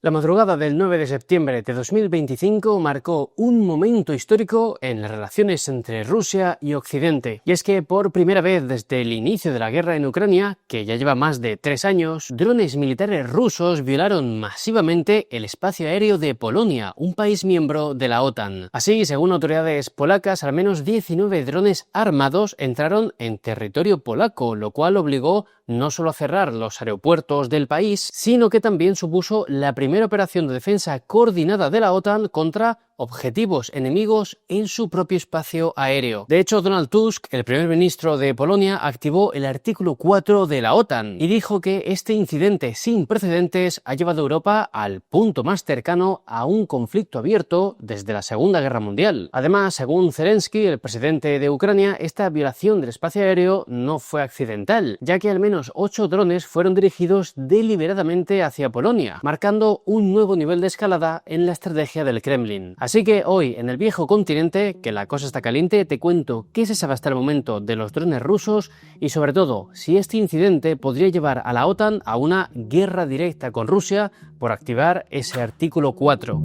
La madrugada del 9 de septiembre de 2025 marcó un momento histórico en las relaciones entre Rusia y Occidente. Y es que por primera vez desde el inicio de la guerra en Ucrania, que ya lleva más de 3 años, drones militares rusos violaron masivamente el espacio aéreo de Polonia, un país miembro de la OTAN. Así, según autoridades polacas, al menos 19 drones armados entraron en territorio polaco, lo cual obligó no solo a cerrar los aeropuertos del país, sino que también supuso la primera operación de defensa coordinada de la OTAN contra objetivos enemigos en su propio espacio aéreo. De hecho, Donald Tusk, el primer ministro de Polonia, activó el artículo 4 de la OTAN y dijo que este incidente sin precedentes ha llevado a Europa al punto más cercano a un conflicto abierto desde la Segunda Guerra Mundial. Además, según Zelensky, el presidente de Ucrania, esta violación del espacio aéreo no fue accidental, ya que al menos 8 drones fueron dirigidos deliberadamente hacia Polonia, marcando un nuevo nivel de escalada en la estrategia del Kremlin. Así que hoy, en el viejo continente, que la cosa está caliente, te cuento qué se sabe hasta el momento de los drones rusos y sobre todo, si este incidente podría llevar a la OTAN a una guerra directa con Rusia por activar ese artículo 4.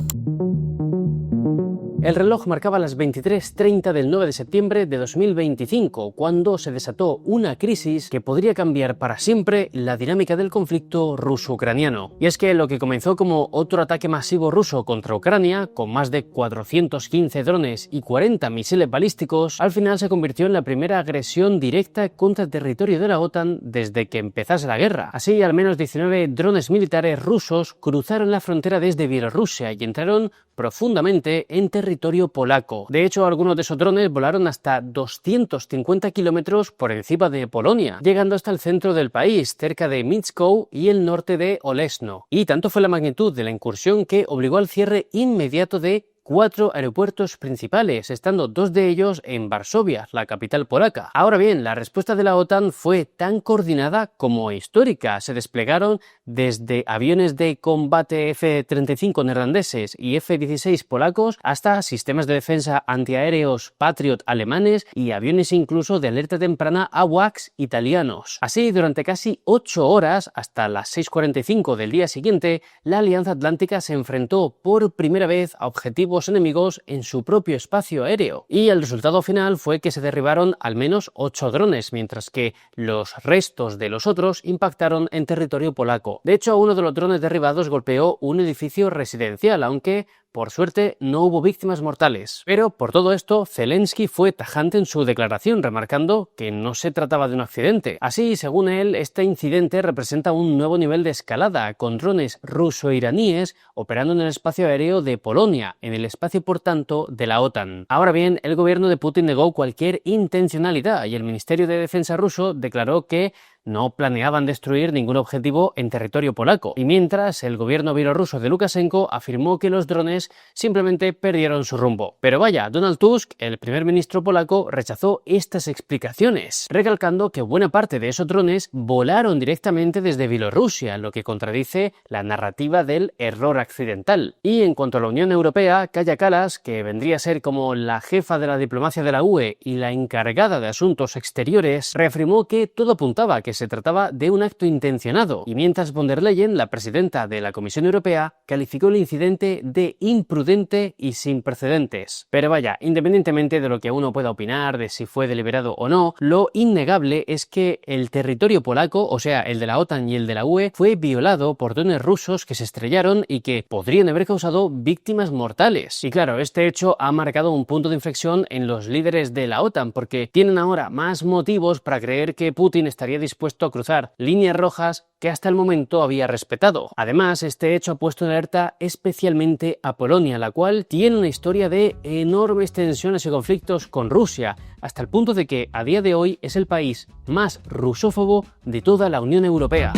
El reloj marcaba las 23:30 del 9 de septiembre de 2025, cuando se desató una crisis que podría cambiar para siempre la dinámica del conflicto ruso-ucraniano. Y es que lo que comenzó como otro ataque masivo ruso contra Ucrania, con más de 415 drones y 40 misiles balísticos, al final se convirtió en la primera agresión directa contra el territorio de la OTAN desde que empezase la guerra. Así, al menos 19 drones militares rusos cruzaron la frontera desde Bielorrusia y entraron profundamente en territorio polaco. De hecho, algunos de esos drones volaron hasta 250 kilómetros por encima de Polonia, llegando hasta el centro del país, cerca de Mierzów y el norte de Olesno. Y tanto fue la magnitud de la incursión que obligó al cierre inmediato de 4 aeropuertos principales, estando 2 de ellos en Varsovia, la capital polaca. Ahora bien, la respuesta de la OTAN fue tan coordinada como histórica. Se desplegaron desde aviones de combate F-35 neerlandeses y F-16 polacos hasta sistemas de defensa antiaéreos Patriot alemanes y aviones incluso de alerta temprana AWACS italianos. Así, durante casi 8 horas, hasta las 6:45 del día siguiente, la Alianza Atlántica se enfrentó por primera vez a objetivos enemigos en su propio espacio aéreo, y el resultado final fue que se derribaron al menos 8 drones, mientras que los restos de los otros impactaron en territorio polaco. De hecho, uno de los drones derribados golpeó un edificio residencial, aunque por suerte no hubo víctimas mortales. Pero por todo esto, Zelensky fue tajante en su declaración, remarcando que no se trataba de un accidente. Así, según él, este incidente representa un nuevo nivel de escalada, con drones ruso-iraníes operando en el espacio aéreo de Polonia, en el espacio por tanto de la OTAN. Ahora bien, el gobierno de Putin negó cualquier intencionalidad y el Ministerio de Defensa ruso declaró que no planeaban destruir ningún objetivo en territorio polaco, y mientras el gobierno bielorruso de Lukashenko afirmó que los drones simplemente perdieron su rumbo. Pero vaya, Donald Tusk, el primer ministro polaco, rechazó estas explicaciones, recalcando que buena parte de esos drones volaron directamente desde Bielorrusia, lo que contradice la narrativa del error accidental. Y en cuanto a la Unión Europea, Kaja Kallas, que vendría a ser como la jefa de la diplomacia de la UE y la encargada de asuntos exteriores, reafirmó que todo apuntaba a que se trataba de un acto intencionado, y mientras von der Leyen, la presidenta de la Comisión Europea, calificó el incidente de imprudente y sin precedentes. Pero vaya, independientemente de lo que uno pueda opinar de si fue deliberado o no, lo innegable es que el territorio polaco, o sea, el de la OTAN y el de la UE, fue violado por drones rusos que se estrellaron y que podrían haber causado víctimas mortales. Y claro, este hecho ha marcado un punto de inflexión en los líderes de la OTAN, porque tienen ahora más motivos para creer que Putin estaría dispuesto a cruzar líneas rojas que hasta el momento había respetado. Además, este hecho ha puesto en alerta especialmente a Polonia, la cual tiene una historia de enormes tensiones y conflictos con Rusia, hasta el punto de que a día de hoy es el país más rusófobo de toda la Unión Europea.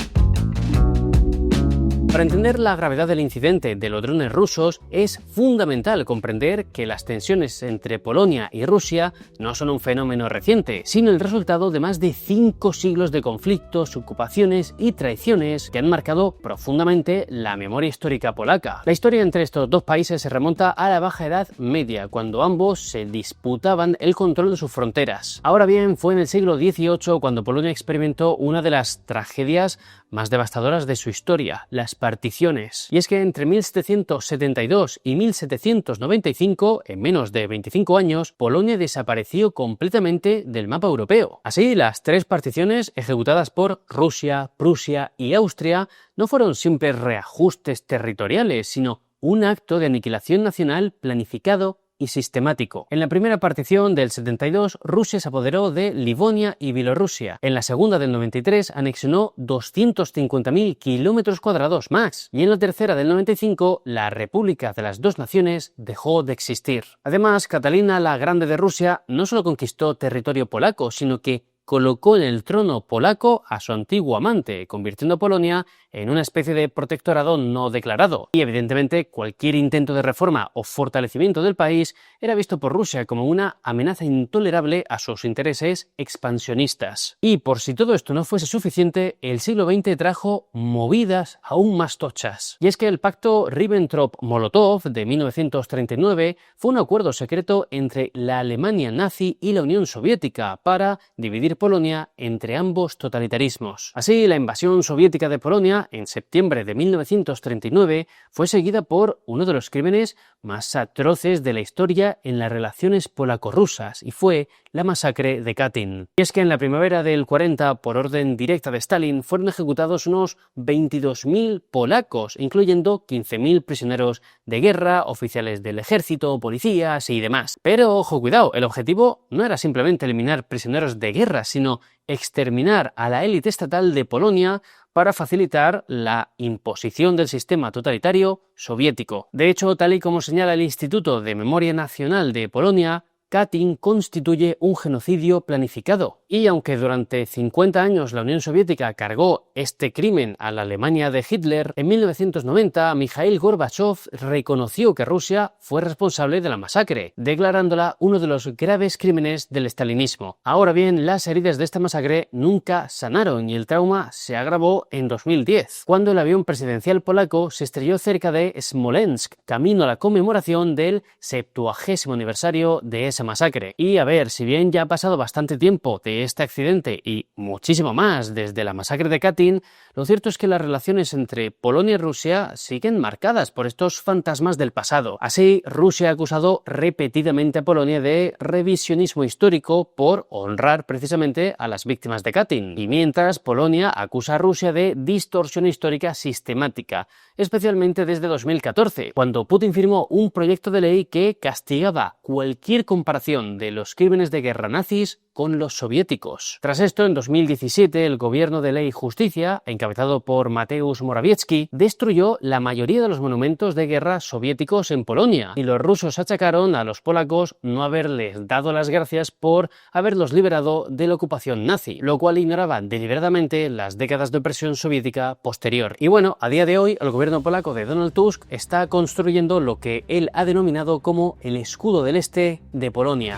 Para entender la gravedad del incidente de los drones rusos, es fundamental comprender que las tensiones entre Polonia y Rusia no son un fenómeno reciente, sino el resultado de más de 5 siglos de conflictos, ocupaciones y traiciones que han marcado profundamente la memoria histórica polaca. La historia entre estos dos países se remonta a la Baja Edad Media, cuando ambos se disputaban el control de sus fronteras. Ahora bien, fue en el siglo XVIII cuando Polonia experimentó una de las tragedias más devastadoras de su historia, las particiones. Y es que entre 1772 y 1795, en menos de 25 años, Polonia desapareció completamente del mapa europeo. Así, las tres particiones ejecutadas por Rusia, Prusia y Austria no fueron simples reajustes territoriales, sino un acto de aniquilación nacional planificado y sistemático. En la primera partición del 72, Rusia se apoderó de Livonia y Bielorrusia. En la segunda del 93 anexionó 250.000 kilómetros cuadrados más. Y en la tercera del 95, la República de las Dos Naciones dejó de existir. Además, Catalina la Grande de Rusia no solo conquistó territorio polaco, sino que colocó en el trono polaco a su antiguo amante, convirtiendo a Polonia en una especie de protectorado no declarado. Y evidentemente cualquier intento de reforma o fortalecimiento del país era visto por Rusia como una amenaza intolerable a sus intereses expansionistas. Y por si todo esto no fuese suficiente, el siglo XX trajo movidas aún más tochas. Y es que el pacto Ribbentrop-Molotov de 1939 fue un acuerdo secreto entre la Alemania nazi y la Unión Soviética para dividir Polonia entre ambos totalitarismos. Así, la invasión soviética de Polonia en septiembre de 1939 fue seguida por uno de los crímenes más atroces de la historia en las relaciones polaco-rusas, y fue la masacre de Katyn. Y es que en la primavera del 40, por orden directa de Stalin, fueron ejecutados unos 22.000 polacos, incluyendo 15.000 prisioneros de guerra, oficiales del ejército, policías y demás. Pero ojo, cuidado, el objetivo no era simplemente eliminar prisioneros de guerra, sino exterminar a la élite estatal de Polonia para facilitar la imposición del sistema totalitario soviético. De hecho, tal y como señala el Instituto de Memoria Nacional de Polonia, Katyn constituye un genocidio planificado. Y aunque durante 50 años la Unión Soviética cargó este crimen a la Alemania de Hitler, en 1990 Mikhail Gorbachev reconoció que Rusia fue responsable de la masacre, declarándola uno de los graves crímenes del estalinismo. Ahora bien, las heridas de esta masacre nunca sanaron y el trauma se agravó en 2010, cuando el avión presidencial polaco se estrelló cerca de Smolensk, camino a la conmemoración del 70º aniversario de esa masacre. Y a ver, si bien ya ha pasado bastante tiempo de este accidente y muchísimo más desde la masacre de Katyn, lo cierto es que las relaciones entre Polonia y Rusia siguen marcadas por estos fantasmas del pasado. Así, Rusia ha acusado repetidamente a Polonia de revisionismo histórico por honrar precisamente a las víctimas de Katyn, y mientras Polonia acusa a Rusia de distorsión histórica sistemática, especialmente desde 2014, cuando Putin firmó un proyecto de ley que castigaba cualquier comparación de los crímenes de guerra nazis con los soviéticos. Tras esto, en 2017, el Gobierno de Ley y Justicia, encabezado por Mateusz Morawiecki, destruyó la mayoría de los monumentos de guerra soviéticos en Polonia, y los rusos achacaron a los polacos no haberles dado las gracias por haberlos liberado de la ocupación nazi, lo cual ignoraba deliberadamente las décadas de opresión soviética posterior. Y bueno, a día de hoy, el gobierno polaco de Donald Tusk está construyendo lo que él ha denominado como el escudo del este de Polonia.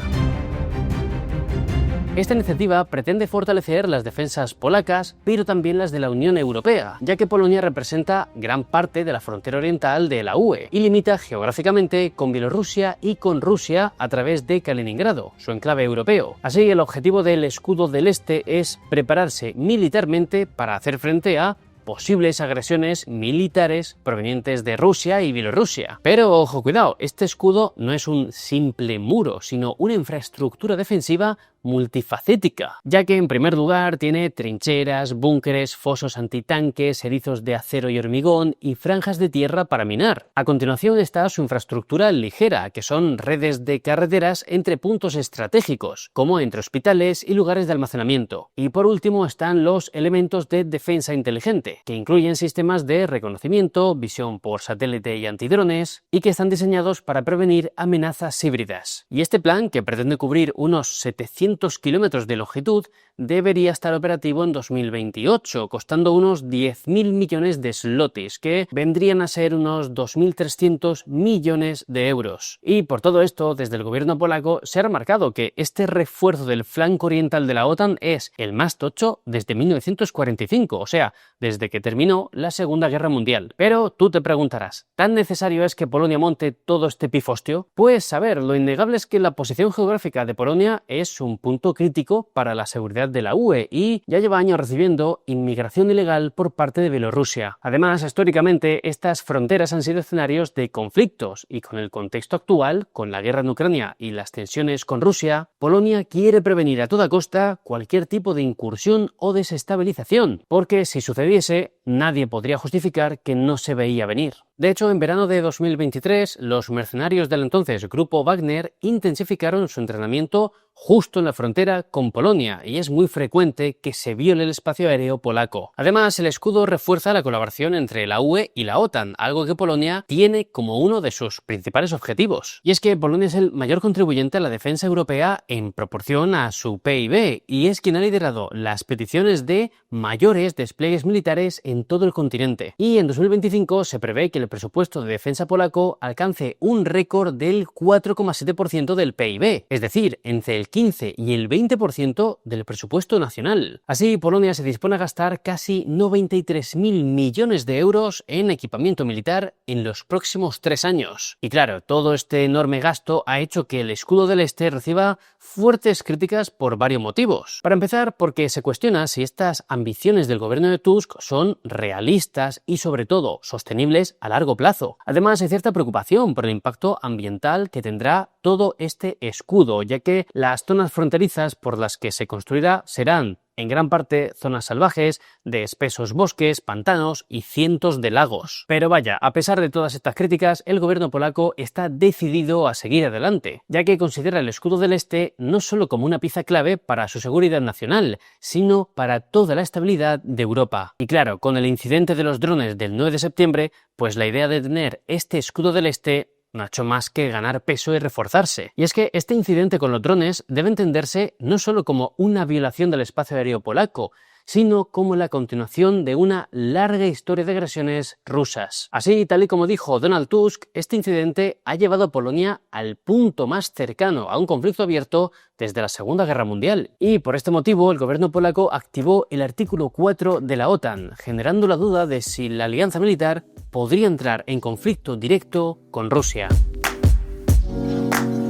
Esta iniciativa pretende fortalecer las defensas polacas, pero también las de la Unión Europea, ya que Polonia representa gran parte de la frontera oriental de la UE y limita geográficamente con Bielorrusia y con Rusia a través de Kaliningrado, su enclave europeo. Así, el objetivo del escudo del este es prepararse militarmente para hacer frente a posibles agresiones militares provenientes de Rusia y Bielorrusia. Pero ojo, cuidado, este escudo no es un simple muro, sino una infraestructura defensiva multifacética, ya que en primer lugar tiene trincheras, búnkeres, fosos antitanques, erizos de acero y hormigón y franjas de tierra para minar. A continuación está su infraestructura ligera, que son redes de carreteras entre puntos estratégicos, como entre hospitales y lugares de almacenamiento. Y por último están los elementos de defensa inteligente, que incluyen sistemas de reconocimiento, visión por satélite y antidrones, y que están diseñados para prevenir amenazas híbridas. Y este plan, que pretende cubrir unos 700 kilómetros de longitud, debería estar operativo en 2028, costando unos 10.000 millones de zlotys, que vendrían a ser unos 2.300 millones de euros. Y por todo esto, desde el gobierno polaco se ha remarcado que este refuerzo del flanco oriental de la OTAN es el más tocho desde 1945, o sea, desde que terminó la Segunda Guerra Mundial. Pero tú te preguntarás, ¿tan necesario es que Polonia monte todo este pifostio? Pues a ver, lo innegable es que la posición geográfica de Polonia es un un punto crítico para la seguridad de la UE y ya lleva años recibiendo inmigración ilegal por parte de Bielorrusia. Además, históricamente, estas fronteras han sido escenarios de conflictos y con el contexto actual, con la guerra en Ucrania y las tensiones con Rusia, Polonia quiere prevenir a toda costa cualquier tipo de incursión o desestabilización, porque si sucediese, nadie podría justificar que no se veía venir. De hecho, en verano de 2023, los mercenarios del entonces Grupo Wagner intensificaron su entrenamiento justo en la frontera con Polonia y es muy frecuente que se viole el espacio aéreo polaco. Además, el escudo refuerza la colaboración entre la UE y la OTAN, algo que Polonia tiene como uno de sus principales objetivos. Y es que Polonia es el mayor contribuyente a la defensa europea en proporción a su PIB y es quien ha liderado las peticiones de mayores despliegues militares en todo el continente. Y en 2025 se prevé que el presupuesto de defensa polaco alcance un récord del 4,7% del PIB, es decir, entre el 15 y el 20% del presupuesto nacional. Así, Polonia se dispone a gastar casi 93.000 millones de euros en equipamiento militar en los próximos 3 años. Y claro, todo este enorme gasto ha hecho que el escudo del Este reciba fuertes críticas por varios motivos. Para empezar, porque se cuestiona si estas ambiciones del gobierno de Tusk son realistas y sobre todo sostenibles a largo plazo. Además, hay cierta preocupación por el impacto ambiental que tendrá todo este escudo, ya que las zonas fronterizas por las que se construirá serán en gran parte zonas salvajes, de espesos bosques, pantanos y cientos de lagos. Pero vaya, a pesar de todas estas críticas, el gobierno polaco está decidido a seguir adelante, ya que considera el escudo del Este no solo como una pieza clave para su seguridad nacional, sino para toda la estabilidad de Europa. Y claro, con el incidente de los drones del 9 de septiembre, pues la idea de tener este escudo del Este no ha hecho más que ganar peso y reforzarse. Y es que este incidente con los drones debe entenderse no solo como una violación del espacio aéreo polaco, sino como la continuación de una larga historia de agresiones rusas. Así, tal y como dijo Donald Tusk, este incidente ha llevado a Polonia al punto más cercano a un conflicto abierto desde la Segunda Guerra Mundial. Y por este motivo, el gobierno polaco activó el artículo 4 de la OTAN, generando la duda de si la alianza militar podría entrar en conflicto directo con Rusia.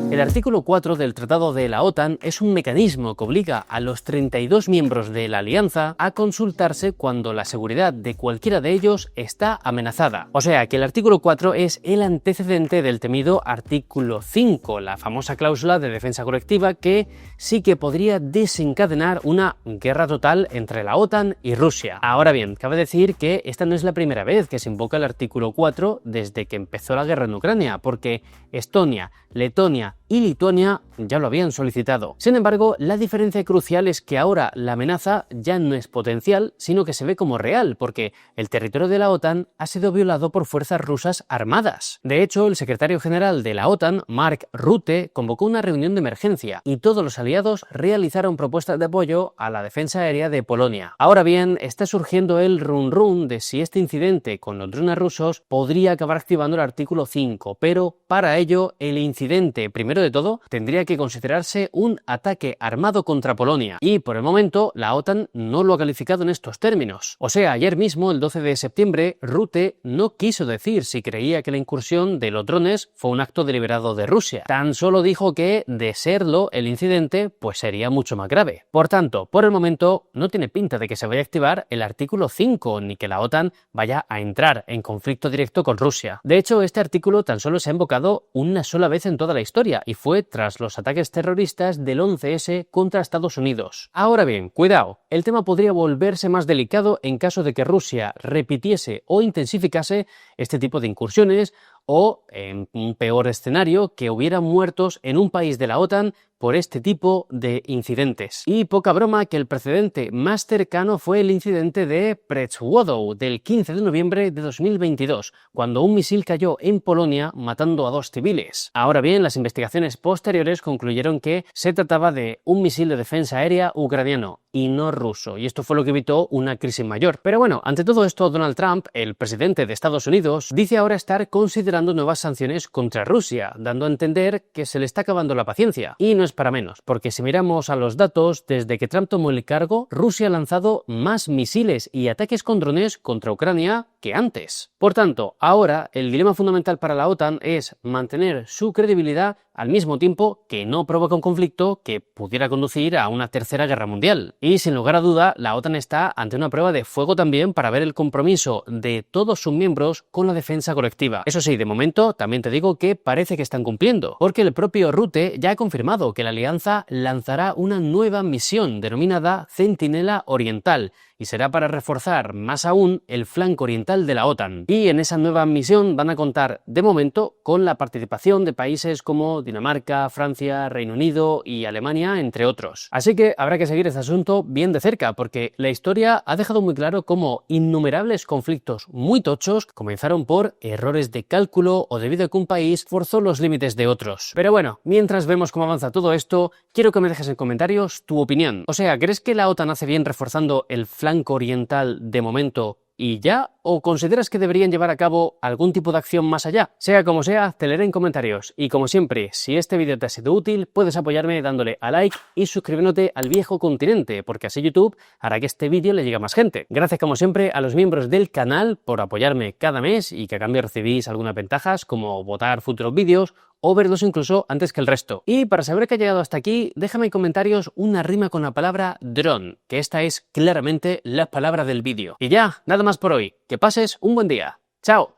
El artículo 4 del Tratado de la OTAN es un mecanismo que obliga a los 32 miembros de la alianza a consultarse cuando la seguridad de cualquiera de ellos está amenazada. O sea que el artículo 4 es el antecedente del temido artículo 5, la famosa cláusula de defensa colectiva que sí que podría desencadenar una guerra total entre la OTAN y Rusia. Ahora bien, cabe decir que esta no es la primera vez que se invoca el artículo 4 desde que empezó la guerra en Ucrania, porque Estonia, Letonia y Lituania ya lo habían solicitado. Sin embargo, la diferencia crucial es que ahora la amenaza ya no es potencial, sino que se ve como real, porque el territorio de la OTAN ha sido violado por fuerzas rusas armadas. De hecho, el secretario general de la OTAN, Mark Rutte, convocó una reunión de emergencia y todos los aliados realizaron propuestas de apoyo a la defensa aérea de Polonia. Ahora bien, está surgiendo el run de si este incidente con los drones rusos podría acabar activando el artículo 5, pero para ello el incidente, primero de todo, tendría que considerarse un ataque armado contra Polonia y por el momento la OTAN no lo ha calificado en estos términos. O sea, ayer mismo, el 12 de septiembre, Rutte no quiso decir si creía que la incursión de los drones fue un acto deliberado de Rusia. Tan solo dijo que, de serlo, el incidente pues sería mucho más grave. Por tanto, por el momento no tiene pinta de que se vaya a activar el artículo 5 ni que la OTAN vaya a entrar en conflicto directo con Rusia. De hecho, este artículo tan solo se ha invocado una sola vez en toda la historia y fue tras los ataques terroristas del 11S contra Estados Unidos. Ahora bien, cuidado, el tema podría volverse más delicado en caso de que Rusia repitiese o intensificase este tipo de incursiones o, en un peor escenario, que hubiera muertos en un país de la OTAN por este tipo de incidentes. Y poca broma que el precedente más cercano fue el incidente de Przewodów del 15 de noviembre de 2022, cuando un misil cayó en Polonia matando a 2 civiles. Ahora bien, las investigaciones posteriores concluyeron que se trataba de un misil de defensa aérea ucraniano y no ruso, y esto fue lo que evitó una crisis mayor. Pero bueno, ante todo esto, Donald Trump, el presidente de Estados Unidos, dice ahora estar considerando nuevas sanciones contra Rusia, dando a entender que se le está acabando la paciencia. Y no es para menos, porque si miramos a los datos, desde que Trump tomó el cargo, Rusia ha lanzado más misiles y ataques con drones contra Ucrania que antes. Por tanto, ahora el dilema fundamental para la OTAN es mantener su credibilidad al mismo tiempo que no provoca un conflicto que pudiera conducir a una tercera guerra mundial. Y sin lugar a duda, la OTAN está ante una prueba de fuego también para ver el compromiso de todos sus miembros con la defensa colectiva. Eso sí, de momento también te digo que parece que están cumpliendo, porque el propio Rutte ya ha confirmado que la alianza lanzará una nueva misión denominada Centinela Oriental, y será para reforzar más aún el flanco oriental de la OTAN. Y en esa nueva misión van a contar, de momento, con la participación de países como Dinamarca, Francia, Reino Unido y Alemania, entre otros. Así que habrá que seguir este asunto bien de cerca, porque la historia ha dejado muy claro cómo innumerables conflictos muy tochos comenzaron por errores de cálculo o debido a que un país forzó los límites de otros. Pero bueno, mientras vemos cómo avanza todo esto, quiero que me dejes en comentarios tu opinión. O sea, ¿crees que la OTAN hace bien reforzando el flanco oriental de momento y ya? ¿O consideras que deberían llevar a cabo algún tipo de acción más allá? Sea como sea, te leeré en comentarios. Y como siempre, si este vídeo te ha sido útil, puedes apoyarme dándole a like y suscribiéndote al viejo continente, porque así YouTube hará que este vídeo le llegue a más gente. Gracias como siempre a los miembros del canal por apoyarme cada mes y que a cambio recibís algunas ventajas como votar futuros vídeos o verlos incluso antes que el resto. Y para saber que ha llegado hasta aquí, déjame en comentarios una rima con la palabra dron, que esta es claramente la palabra del vídeo. Y ya, nada más por hoy. Que pases un buen día. ¡Chao!